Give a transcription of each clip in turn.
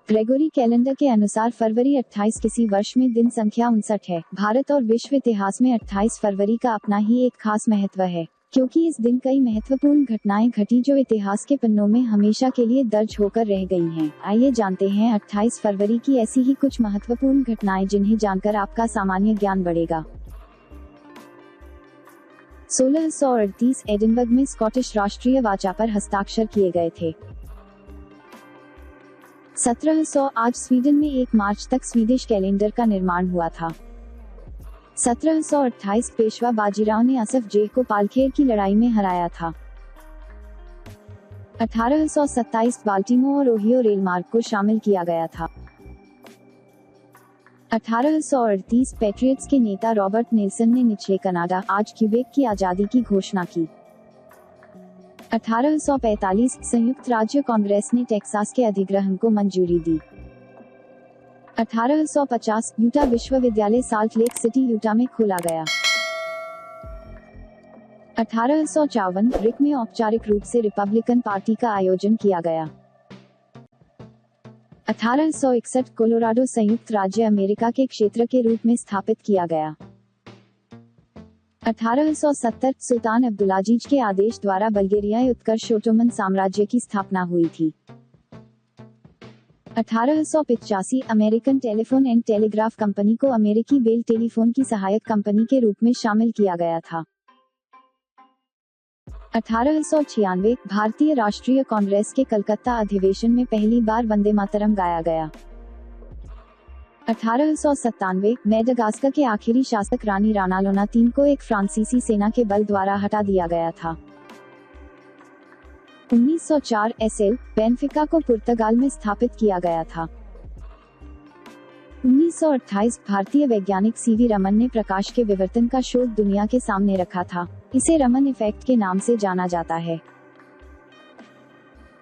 Gregory calendar के अनुसार फरवरी 28 किसी वर्ष में दिन संख्या 59 है। भारत और विश्व इतिहास में 28 फरवरी का अपना ही एक खास महत्व है, क्योंकि इस दिन कई महत्वपूर्ण घटनाएं घटी जो इतिहास के पन्नों में हमेशा के लिए दर्ज होकर रह गई हैं। आइए जानते हैं 28 फरवरी की ऐसी ही कुछ महत्वपूर्ण घटनाएं जिन्हें जानकर आपका सामान्य ज्ञान बढ़ेगा। 1638 एडिनबर्ग में स्कॉटिश राष्ट्रीय वाचा पर हस्ताक्षर किए गए थे। 1700 आज स्वीडन में 1 मार्च तक स्वीडिश कैलेंडर का निर्माण हुआ था। 1728 पेशवा बाजीराव ने असफ जेह को पालखेर की लड़ाई में हराया था। 1827 बाल्टीमोर और ओहियो रेलमार्ग को शामिल किया गया था। 1838 पैट्रियट्स के नेता रॉबर्ट नेल्सन ने निचले कनाडा आज क्यूबेक की आजादी की घोषणा की। 1845 संयुक्त राज्य कांग्रेस ने टेक्सास के अधिग्रहण को मंजूरी दी। 1850 यूटा विश्वविद्यालय साल्ट लेक सिटी यूटा में खोला गया। 1854 रिक में औपचारिक रूप से रिपब्लिकन पार्टी का आयोजन किया गया। 1861 कोलोराडो संयुक्त राज्य अमेरिका के क्षेत्र के रूप में स्थापित किया गया। 1870 सुल्तान अब्दुलाजीज के आदेश द्वारा बल्गेरियाई उत्कर्ष ओटोमन साम्राज्य की स्थापना हुई थी। 1885 American telephone and telegraph company को अमेरिकी बेल टेलीफोन की सहायक कंपनी के रूप में शामिल किया गया था। 1896 भारतीय राष्ट्रीय कांग्रेस के कलकत्ता अधिवेशन में पहली बार वंदे मातरम गाया गया। 1897 मेडागास्कर के आखिरी शासक रानी रानालोना III को एक फ्रांसीसी सेना के बल द्वारा हटा दिया गया था। 1904 एसएल बेनफिका को पुर्तगाल में स्थापित किया गया था। 1928 भारतीय वैज्ञानिक सीवी रमन ने प्रकाश के विवर्तन का शोध दुनिया के सामने रखा था। इसे रमन इफेक्ट के नाम से जाना जाता है।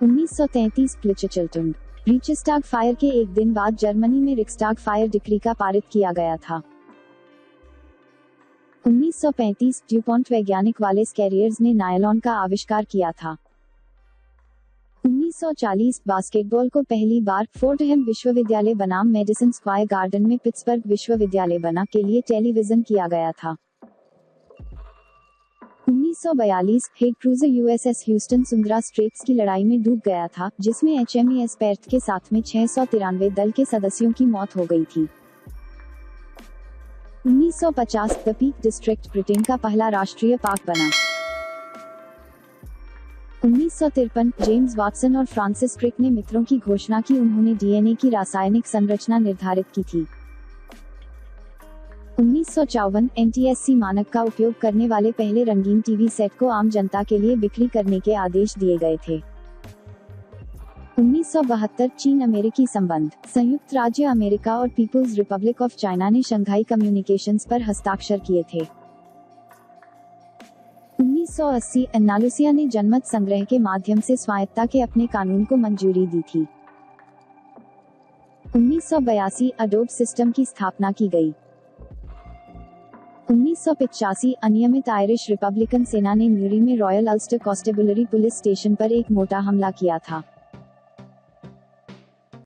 1933 प्लिचचल्टुंग रीचस्टाग फायर के एक दिन बाद जर्मनी में रिक्सटाग फायर डिक्री का पारित किया गया था। 1935 ड्यूपॉन्ट वैज्ञानिक वालेस कैरियर्स ने नायलॉन का आविष्कार किया था। 1940 बास्केटबॉल को पहली बार फोर्डहैम विश्वविद्यालय बनाम मेडिसन स्क्वायर गार्डन में पिट्सबर्ग विश्वविद्यालय बना के लिए टेलीविजन किया गया था। 1942 हेड क्रूजर यूएसएस ह्यूस्टन सुंदरा स्ट्रेट्स की लड़ाई में डूब गया था, जिसमें एचएमएस पेर्थ के साथ में 693 दल के सदस्यों की मौत हो गई थी। 1950 द पीक डिस्ट्रिक्ट ब्रिटेन का पहला राष्ट्रीय पार्क बना। 1953 जेम्स वाटसन और फ्रांसिस क्रिक ने मित्रों की घोषणा की। उन्होंने डीएनए की रासायनिक संरचना निर्धारित की थी। 1954 एनटीएससी मानक का उपयोग करने वाले पहले रंगीन टीवी सेट को आम जनता के लिए बिक्री करने के आदेश दिए गए थे। 1972 चीन अमेरिकी संबंध संयुक्त राज्य अमेरिका और पीपुल्स रिपब्लिक ऑफ चाइना ने शंघाई कम्युनिकेशंस पर हस्ताक्षर किए थे। 1980 एनालुसिया ने जनमत संग्रह के माध्यम से स्वायत्तता के अपने कानून को मंजूरी दी थी। 1982 अडोब सिस्टम की स्थापना की गई। 1985 अनियमित आयरिश रिपब्लिकन सेना ने न्यूरी में royal Ulster constabulary police station पर एक मोटा हमला किया था।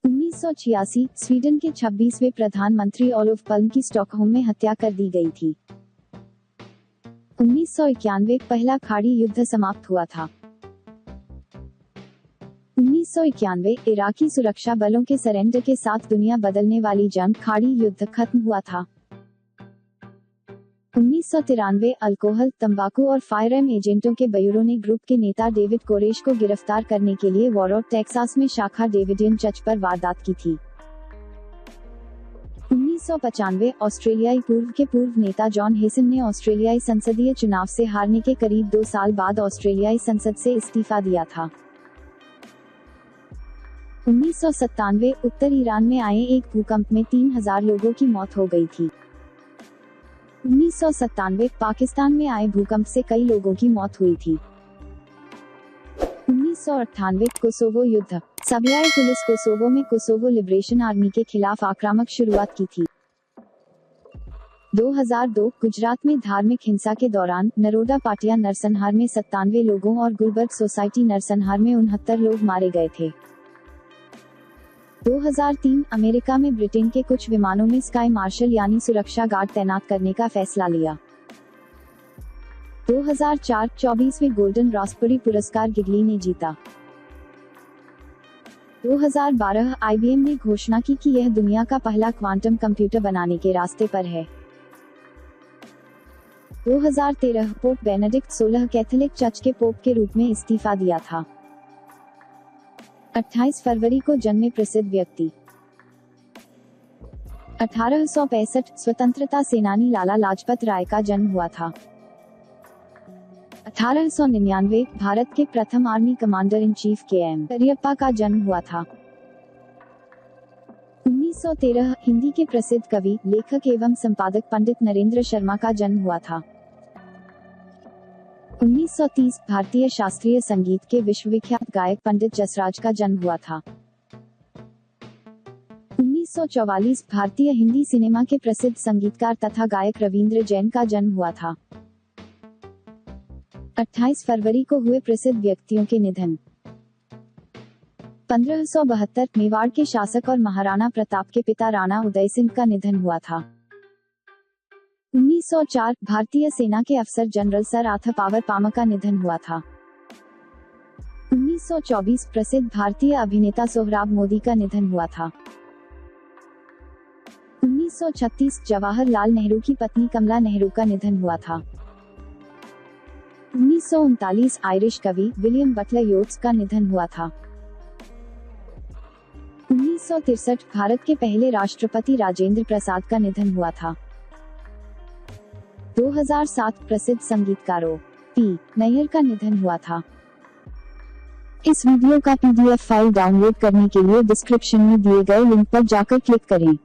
1986 स्वीडन के 26वें प्रधानमंत्री ओलोफ पल्म की स्टॉकहोम में हत्या कर दी गई थी। 1991 पहला खाड़ी युद्ध समाप्त हुआ था। 1991 इराकी सुरक्षा बलों के सरेंडर के साथ दुनिया बदलने वाली जंग खाड़ी युद्ध खत्म हुआ था। 1993 अल्कोहल, तंबाकू और फायरआर्म एजेंटों के ब्यूरो ने ग्रुप के नेता डेविड कोरेश को गिरफ्तार करने के लिए वॉरोट टेक्सास में शाखा डेविडियन चर्च पर वारदात की थी। 1995 ऑस्ट्रेलियाई पूर्व नेता जॉन हेसन ने ऑस्ट्रेलियाई संसदीय चुनाव से हारने के करीब 2 साल बाद ऑस्ट्रेलियाई संसद से इस्तीफा दिया था। 1997 उत्तर ईरान में आए एक भूकंप में 3000 लोगों की मौत हो गई थी। 1997 पाकिस्तान में आए भूकंप से कई लोगों की मौत हुई थी। 1998 कोसोवो युद्ध सर्बियाई पुलिस कोसोवो में कोसोवो लिबरेशन आर्मी के खिलाफ आक्रामक शुरुआत की थी। 2002 गुजरात में धार्मिक हिंसा के दौरान नरोडा पाटिया नरसंहार में 97 लोगों और गुलबर्ग सोसाइटी नरसंहार में 69 लोग मारे गए थे। 2003 अमेरिका में ब्रिटेन के कुछ विमानों में स्काई मार्शल यानी सुरक्षा गार्ड तैनात करने का फैसला लिया। 2004 24वें गोल्डन रास्पबेरी पुरस्कार गिगली ने जीता। 2012 IBM ने घोषणा की कि यह दुनिया का पहला क्वांटम कंप्यूटर बनाने के रास्ते पर है। 2013 पोप बेनेडिक्ट 16 कैथोलिक चर्च के पोप के रूप में इस्तीफा दिया था। 28 फरवरी को जन्मे प्रसिद्ध व्यक्ति। 1865 स्वतंत्रता सेनानी लाला लाजपत राय का जन्म हुआ था। 1899 भारत के प्रथम army commander in chief KM Cariappa का जन्म हुआ था। 1913 हिंदी के प्रसिद्ध कवि, लेखक एवं संपादक पंडित नरेंद्र शर्मा का जन्म हुआ था। 1930 भारतीय शास्त्रीय संगीत के विश्वविख्यात गायक पंडित जसराज का जन्म हुआ था। 1944 भारतीय हिंदी सिनेमा के प्रसिद्ध संगीतकार तथा गायक रविंद्र जैन का जन्म हुआ था। 28 फरवरी को हुए प्रसिद्ध व्यक्तियों के निधन। 1572 मेवाड़ के शासक और महाराणा प्रताप के पिता राणा उदय सिंह का निधन हुआ था। 1904 भारतीय सेना के अफसर general sir Arthur Power Palmer का निधन हुआ था। 1924 प्रसिद्ध भारतीय अभिनेता सोहराब मोदी का निधन हुआ था। 1936 जवाहरलाल नेहरू की पत्नी कमला नेहरू का निधन हुआ था। 1939 आयरिश कवि विलियम बटलर योट्स का निधन हुआ था। 1963 भारत के पहले राष्ट्रपति राजेंद्र प्रसाद का निधन हुआ था। 2007 प्रसिद्ध संगीतकारों P. नैयर का निधन हुआ था। इस वीडियो का PDF फाइल डाउनलोड करने के लिए डिस्क्रिप्शन में दिए गए लिंक पर जाकर क्लिक करें।